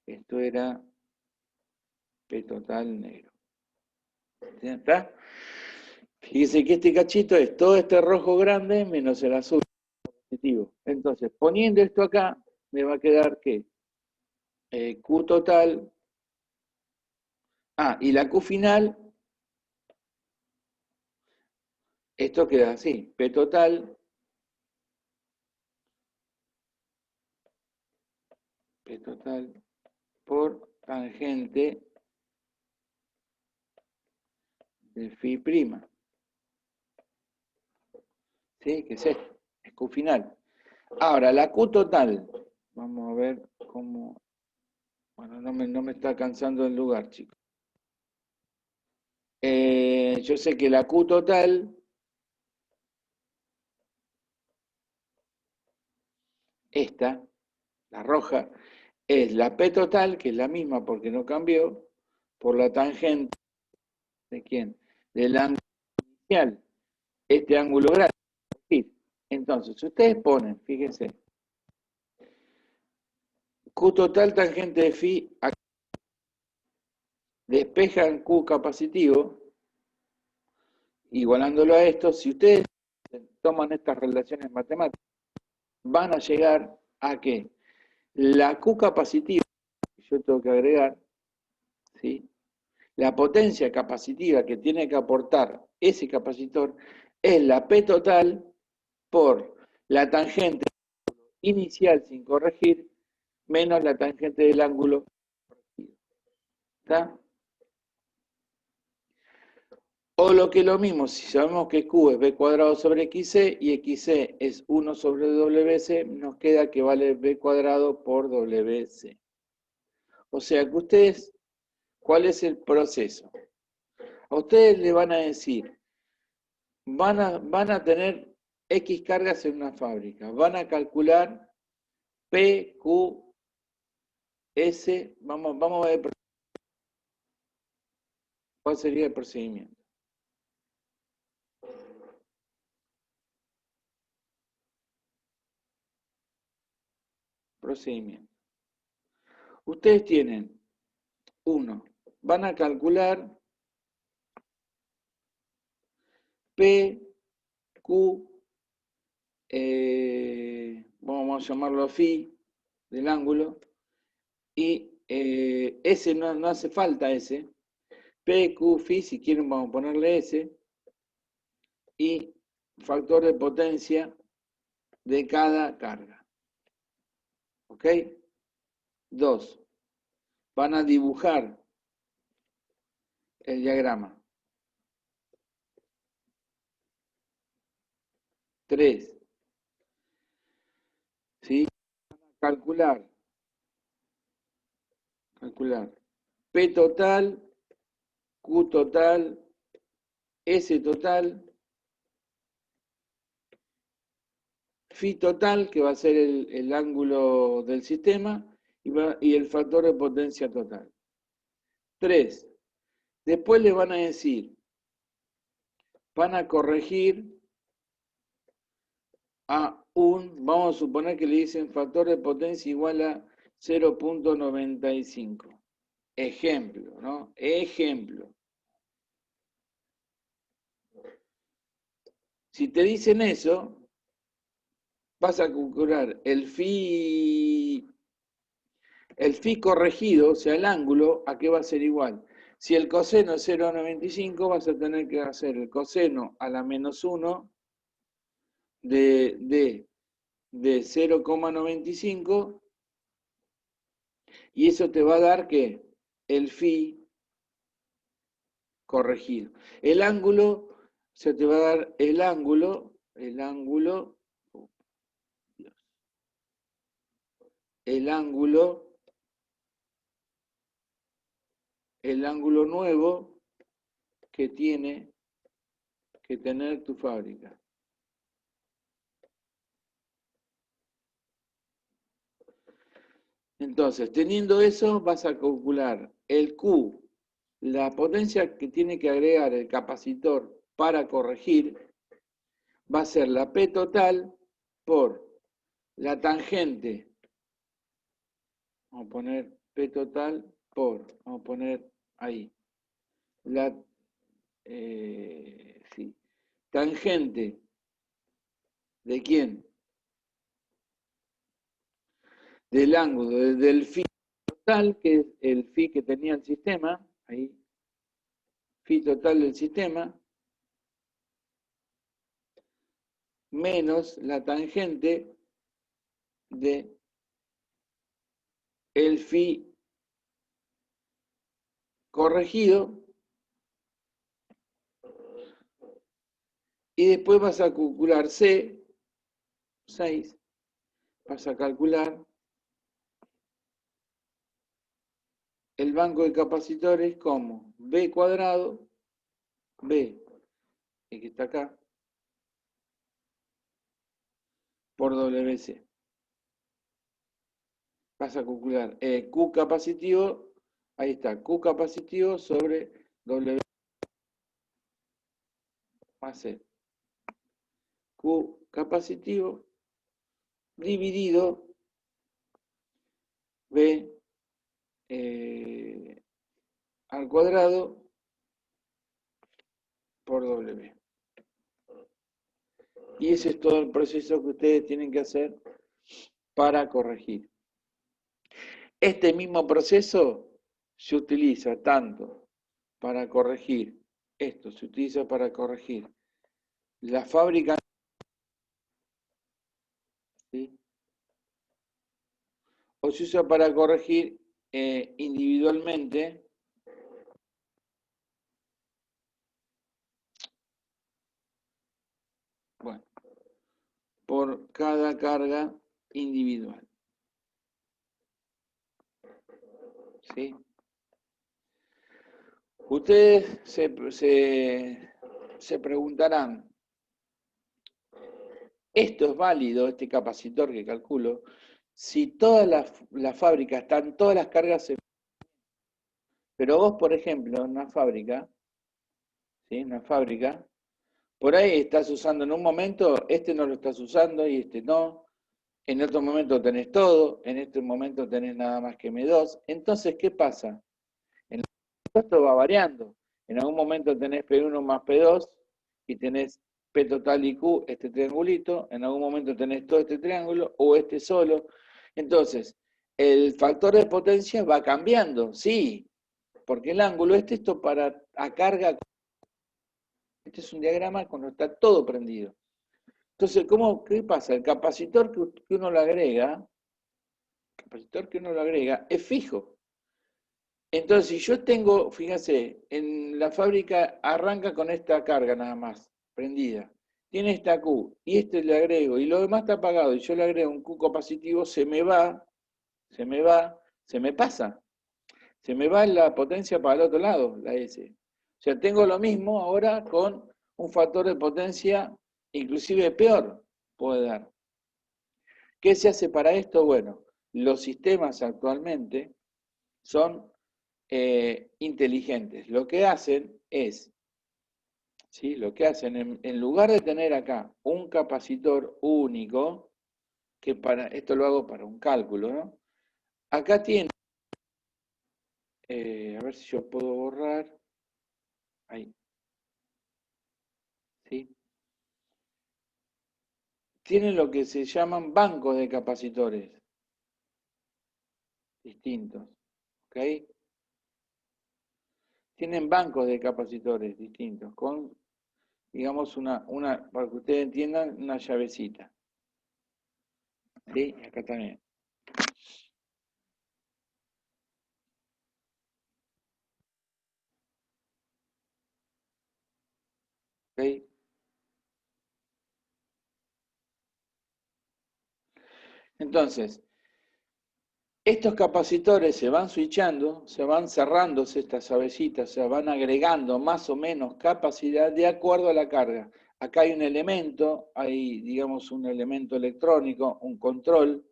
Esto era P total negro. ¿Está? Fíjense que este cachito es todo este rojo grande menos el azul positivo. Entonces, poniendo esto acá, me va a quedar que Q total. Y la Q final, esto queda así. P total por tangente de phi'. ¿Sí? ¿Qué es esto? Es Q final. Ahora, la Q total. Vamos a ver cómo. Bueno, no me está alcanzando el lugar, chicos. Yo sé que la Q total, esta, la roja, es la P total, que es la misma porque no cambió, por la tangente de quién? Del ángulo inicial, este ángulo grande. Entonces, si ustedes ponen, fíjense, Q total tangente de phi, despejan Q capacitivo, igualándolo a esto, si ustedes toman estas relaciones matemáticas, van a llegar a que la Q capacitiva, yo tengo que agregar, ¿sí? La potencia capacitiva que tiene que aportar ese capacitor es la P total por la tangente inicial sin corregir menos la tangente del ángulo corregido. ¿Está? O lo que es lo mismo, si sabemos que Q es B cuadrado sobre XC y XC es 1 sobre WC, nos queda que vale B cuadrado por WC. O sea que ustedes, ¿cuál es el proceso? A ustedes le van a decir, van a tener X cargas en una fábrica, van a calcular P, Q, S, vamos a ver cuál sería el procedimiento. Ustedes tienen, uno, van a calcular P, Q, vamos a llamarlo phi del ángulo, y S no hace falta S, P, Q, phi, si quieren vamos a ponerle S, y factor de potencia de cada carga. ¿Ok? 2. Van a dibujar el diagrama. 3. ¿Sí? Calcular. P total, Q total, S total, phi total, que va a ser el ángulo del sistema, y el factor de potencia total. 3. Después le van a decir, van a corregir a vamos a suponer que le dicen factor de potencia igual a 0.95. Ejemplo, ¿no? Ejemplo. Si te dicen eso, vas a calcular el phi corregido, o sea, el ángulo, ¿a qué va a ser igual? Si el coseno es 0.95, vas a tener que hacer el coseno a la menos 1 de 0,95, y eso te va a dar que el phi corregido. El ángulo, se te va a dar el ángulo nuevo que tiene que tener tu fábrica. Entonces, teniendo eso, vas a calcular el Q, la potencia que tiene que agregar el capacitor para corregir, va a ser la P total por la tangente. Vamos a poner P total por, vamos a poner ahí, la tangente ¿de quién? Del ángulo, del phi total, que es el phi que tenía el sistema, ahí, phi total del sistema, menos la tangente de el phi corregido, y después vas a calcular C, 6, vas a calcular el banco de capacitores como B cuadrado, B, el que está acá, por WC. Vas a calcular Q capacitivo, ahí está, Q capacitivo sobre W más C. Q capacitivo dividido B al cuadrado por W. Y ese es todo el proceso que ustedes tienen que hacer para corregir. Este mismo proceso se utiliza tanto para corregir, esto se utiliza para corregir la fábrica, ¿sí? O se usa para corregir individualmente por cada carga individual. ¿Sí? Ustedes se preguntarán, ¿esto es válido, este capacitor que calculo, si todas las fábricas están, todas las cargas en... Pero vos, por ejemplo, en una fábrica, ¿sí? Una fábrica, por ahí estás usando en un momento, este no lo estás usando y este no, en otro momento tenés todo, en este momento tenés nada más que M2, entonces, ¿qué pasa? En el esto va variando, en algún momento tenés P1 más P2, y tenés P total y Q, este triangulito, en algún momento tenés todo este triángulo, o este solo. Entonces, el factor de potencia va cambiando, sí, porque el ángulo, esto para a carga, este es un diagrama cuando está todo prendido. Entonces, ¿qué pasa? El capacitor que uno le agrega, es fijo. Entonces, si yo tengo, fíjense, en la fábrica arranca con esta carga nada más, prendida. Tiene esta Q, y este le agrego, y lo demás está apagado, y yo le agrego un Q capacitivo, se me pasa. Se me va la potencia para el otro lado, la S. O sea, tengo lo mismo ahora con un factor de potencia inclusive peor puede dar. ¿Qué se hace para esto? Bueno, los sistemas actualmente son inteligentes. Lo que hacen es, ¿sí? Lo que hacen, en lugar de tener acá un capacitor único, que esto lo hago para un cálculo, ¿no? Acá tiene, a ver si yo puedo borrar, ahí, ¿sí? Tienen lo que se llaman bancos de capacitores distintos, ¿ok? Tienen bancos de capacitores distintos, con, digamos, para que ustedes entiendan, una llavecita. ¿Sí? Acá también. ¿Ok? Entonces, estos capacitores se van switchando, se van cerrándose estas llavecitas, se van agregando más o menos capacidad de acuerdo a la carga. Acá hay un elemento, hay, digamos, un elemento electrónico, un control,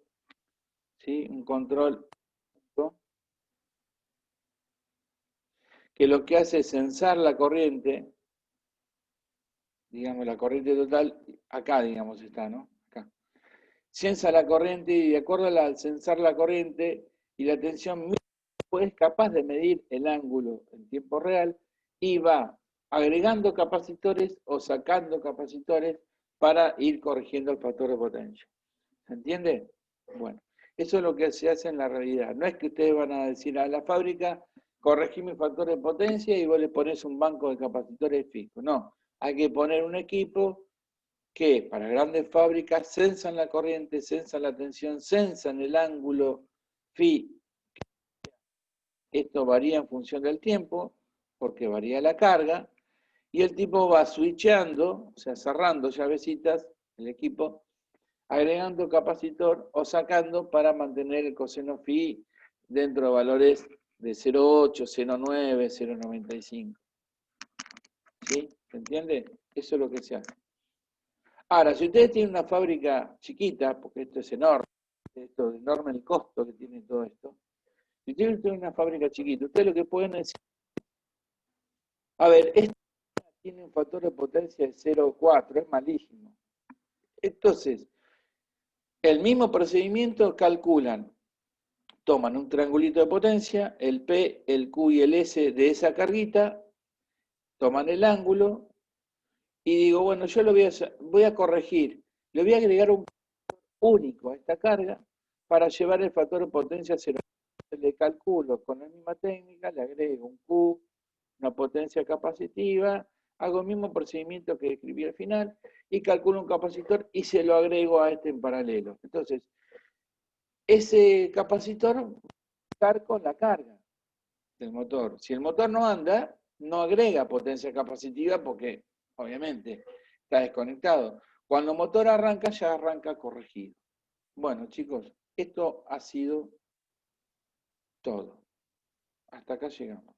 ¿sí? Un control que lo que hace es censar la corriente, digamos, la corriente total, acá, digamos, está, ¿no? Acá. Censa la corriente y de acuerdo al censar la corriente y la tensión, es capaz de medir el ángulo en tiempo real y va agregando capacitores o sacando capacitores para ir corrigiendo el factor de potencia. ¿Se entiende? Bueno, eso es lo que se hace en la realidad. No es que ustedes van a decir a la fábrica, corregí mi factor de potencia y vos le pones un banco de capacitores fijos. No, hay que poner un equipo que para grandes fábricas censan la corriente, censan la tensión, censan el ángulo phi. Esto varía en función del tiempo, porque varía la carga, y el tipo va switchando, o sea, cerrando llavecitas, el equipo, agregando capacitor o sacando para mantener el coseno phi dentro de valores de 0,8, 0,9, 0,95. ¿Sí? ¿Se entiende? Eso es lo que se hace. Ahora, si ustedes tienen una fábrica chiquita, porque esto es enorme, esto es enorme el costo que tiene todo esto, si ustedes tienen una fábrica chiquita, ustedes lo que pueden decir, a ver, esta tiene un factor de potencia de 0,4, es malísimo. Entonces, el mismo procedimiento calculan, toman un triangulito de potencia, el P, el Q y el S de esa carguita, toman el ángulo y digo, bueno, yo lo voy a corregir, le voy a agregar un único a esta carga para llevar el factor de potencia a 0. Le calculo con la misma técnica, le agrego un Q, una potencia capacitiva, hago el mismo procedimiento que escribí al final y calculo un capacitor y se lo agrego a este en paralelo. Entonces, ese capacitor va a estar con la carga del motor. Si el motor no anda, no agrega potencia capacitiva porque obviamente está desconectado. Cuando el motor arranca, ya arranca corregido. Bueno, chicos, esto ha sido todo. Hasta acá llegamos.